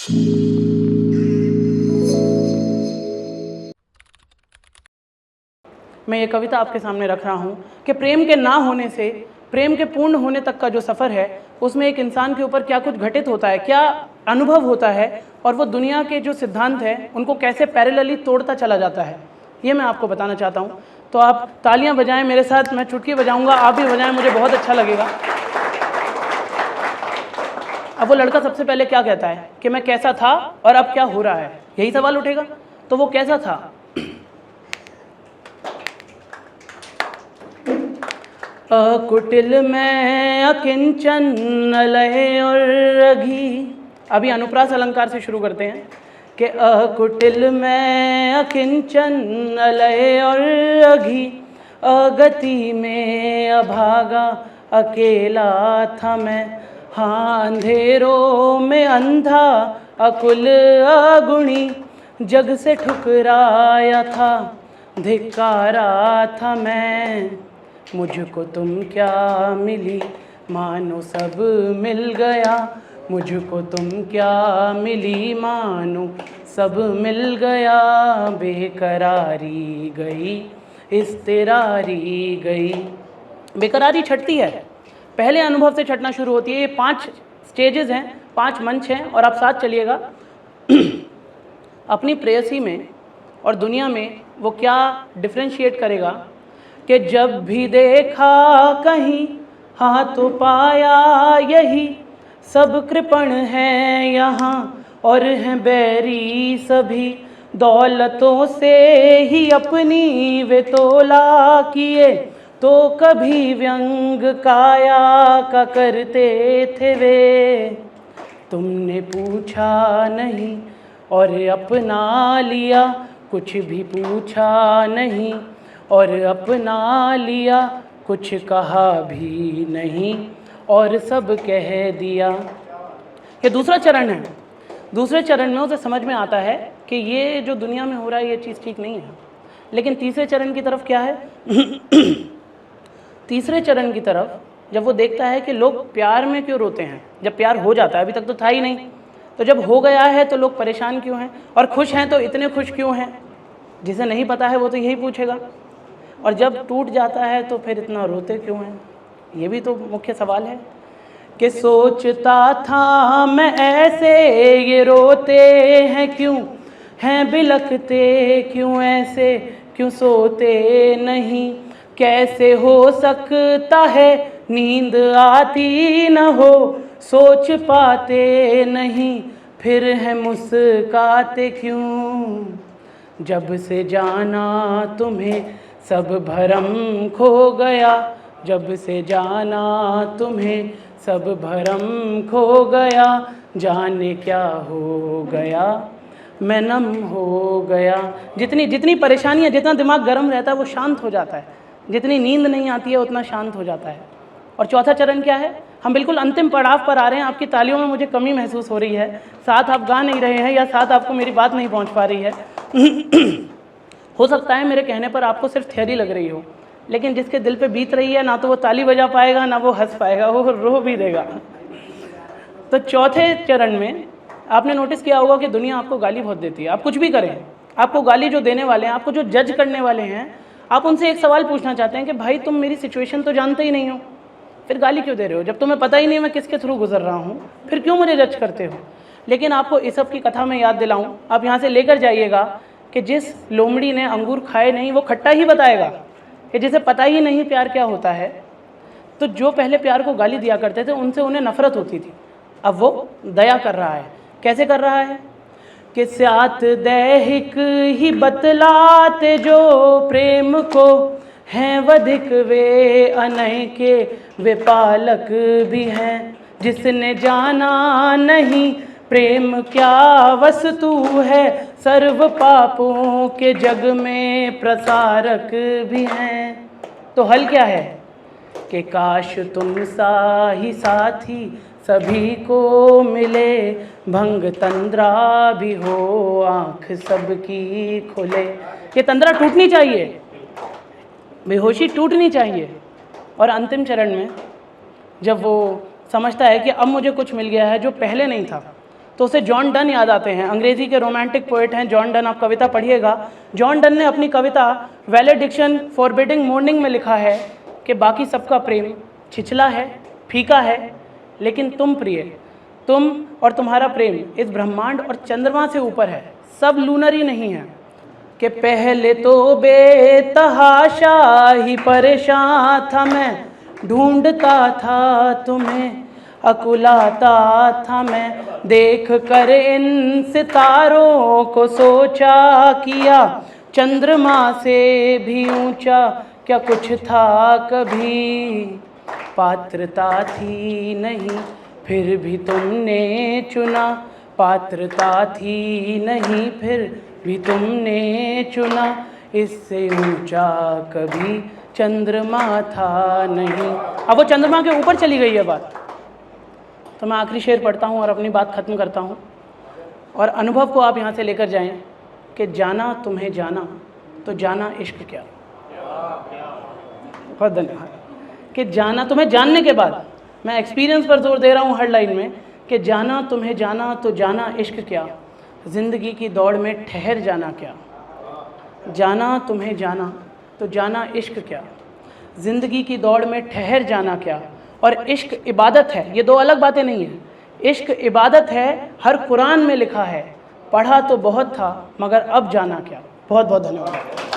मैं ये कविता आपके सामने रख रहा हूँ कि प्रेम के ना होने से प्रेम के पूर्ण होने तक का जो सफ़र है उसमें एक इंसान के ऊपर क्या कुछ घटित होता है, क्या अनुभव होता है, और वो दुनिया के जो सिद्धांत हैं उनको कैसे पैरेलली तोड़ता चला जाता है, ये मैं आपको बताना चाहता हूँ। तो आप तालियां बजाएं मेरे साथ, मैं चुटकी बजाऊंगा, आप भी बजाएं, मुझे बहुत अच्छा लगेगा। अब वो लड़का सबसे पहले क्या कहता है कि मैं कैसा था और अब क्या हो रहा है, यही सवाल उठेगा। तो वो कैसा था? अकुटिल में अकिंचन लय और रघी। अभी अनुप्रास अलंकार से शुरू करते हैं कि अकुटिल में अकिंचन लय और रघी, अगति में अभागा अकेला था मैं, हाँ अंधेरों में अंधा अकुल अगुणी, जग से ठुकराया था धिक्कारा था मैं, मुझको तुम क्या मिली मानो सब मिल गया, मुझको तुम क्या मिली मानो सब मिल गया, बेकरारी गई इस्तिरारी गई। बेकरारी छटती है, पहले अनुभव से छटना शुरू होती है। ये 5 स्टेजेस हैं, 5 मंच हैं, और आप साथ चलिएगा। अपनी प्रेयसी में और दुनिया में वो क्या डिफ्रेंशिएट करेगा कि जब भी देखा कहीं हाँ तो पाया यही, सब कृपण हैं यहाँ और हैं बैरी सभी, दौलतों से ही अपनी वे तोला किए, तो कभी व्यंग काया का करते थे वे, तुमने पूछा नहीं और अपना लिया, कुछ भी पूछा नहीं और अपना लिया, कुछ कहा भी नहीं और सब कह दिया। ये दूसरा चरण है। दूसरे चरण में उसे समझ में आता है कि ये जो दुनिया में हो रहा है ये चीज़ ठीक नहीं है। लेकिन तीसरे चरण की तरफ क्या है? तीसरे चरण की तरफ जब वो देखता है कि लोग प्यार में क्यों रोते हैं, जब प्यार हो जाता है, अभी तक तो था ही नहीं, तो जब हो गया है तो लोग परेशान क्यों हैं, और खुश हैं तो इतने खुश क्यों हैं, जिसे नहीं पता है वो तो यही पूछेगा। और जब टूट जाता है तो फिर इतना रोते क्यों हैं, ये भी तो मुख्य सवाल है। कि सोचता था मैं ऐसे ये रोते हैं क्यों, हैं बिलखते क्यों ऐसे, क्यों सोते नहीं, कैसे हो सकता है नींद आती न हो, सोच पाते नहीं फिर है मुस्काते क्यों, जब से जाना तुम्हें सब भरम खो गया, जब से जाना तुम्हें सब भरम खो गया, जाने क्या हो गया मैं नम हो गया। जितनी जितनी परेशानियाँ, जितना दिमाग गर्म रहता है वो शांत हो जाता है, जितनी नींद नहीं आती है उतना शांत हो जाता है। और चौथा चरण क्या है? हम बिल्कुल अंतिम पड़ाव पर आ रहे हैं। आपकी तालियों में मुझे कमी महसूस हो रही है, साथ आप गा नहीं रहे हैं या साथ आपको मेरी बात नहीं पहुंच पा रही है। हो सकता है मेरे कहने पर आपको सिर्फ थ्योरी लग रही हो, लेकिन जिसके दिल पे बीत रही है ना तो वो ताली बजा पाएगा ना वो हंस पाएगा, वो रो भी देगा। तो चौथे चरण में आपने नोटिस किया होगा कि दुनिया आपको गाली बहुत देती है। आप कुछ भी करें, आपको गाली जो देने वाले हैं, आपको जो जज करने वाले हैं, आप उनसे एक सवाल पूछना चाहते हैं कि भाई तुम मेरी सिचुएशन तो जानते ही नहीं हो, फिर गाली क्यों दे रहे हो? जब तुम्हें पता ही नहीं मैं किसके थ्रू गुजर रहा हूँ, फिर क्यों मुझे जज करते हो? लेकिन आपको इस सब की कथा में याद दिलाऊं, आप यहाँ से लेकर जाइएगा कि जिस लोमड़ी ने अंगूर खाए नहीं वो खट्टा ही बताएगा, कि जिसे पता ही नहीं प्यार क्या होता है। तो जो पहले प्यार को गाली दिया करते थे उनसे उन्हें नफरत होती थी, अब वो दया कर रहा है। कैसे कर रहा है? कि स्यात दैहिक ही बतलाते जो प्रेम को, हैं वधिक वे अनैके वे पालक भी हैं, जिसने जाना नहीं प्रेम क्या वस्तु है, सर्व पापों के जग में प्रसारक भी हैं। तो हल क्या है? कि काश तुम सा ही साथी सभी को मिले, भंग तंद्रा भी हो आँख सबकी खुले। ये तंद्रा टूटनी चाहिए, बेहोशी टूटनी चाहिए। और अंतिम चरण में जब वो समझता है कि अब मुझे कुछ मिल गया है जो पहले नहीं था, तो उसे जॉन डन याद आते हैं। अंग्रेज़ी के रोमांटिक पोएट हैं जॉन डन, आप कविता पढ़िएगा। जॉन डन ने अपनी कविता वैलेडिक्शन फॉरबिडिंग मॉर्निंग में लिखा है कि बाकी सबका प्रेम छिछला है, फीका है, लेकिन तुम प्रिय, तुम और तुम्हारा प्रेम इस ब्रह्मांड और चंद्रमा से ऊपर है, सब लूनर ही नहीं है। कि पहले तो बेतहाशा ही परेशान था मैं, ढूंढता था तुम्हें, अकुलाता था मैं, देख कर इन सितारों को सोचा किया, चंद्रमा से भी ऊंचा क्या कुछ था कभी, पात्रता थी नहीं फिर भी तुमने चुना, पात्रता थी नहीं फिर भी तुमने चुना, इससे ऊंचा कभी चंद्रमा था नहीं। अब वो चंद्रमा के ऊपर चली गई है बात। तो मैं आखिरी शेर पढ़ता हूँ और अपनी बात ख़त्म करता हूँ, और अनुभव को आप यहाँ से लेकर जाएं कि जाना तुम्हें जाना तो जाना इश्क क्या। बहुत धन्यवाद। कि जाना तुम्हें जानने के बाद, मैं एक्सपीरियंस पर जोर दे रहा हूँ हर लाइन में, कि जाना तुम्हें जाना तो जाना इश्क क्या, ज़िंदगी की दौड़ में ठहर जाना क्या। जाना तुम्हें जाना तो जाना इश्क क्या, ज़िंदगी की दौड़ में ठहर जाना क्या। और इश्क इबादत है, ये दो अलग बातें नहीं हैं। इश्क इबादत है, हर कुरान में लिखा है, पढ़ा तो बहुत था मगर अब जाना क्या। बहुत बहुत धन्यवाद।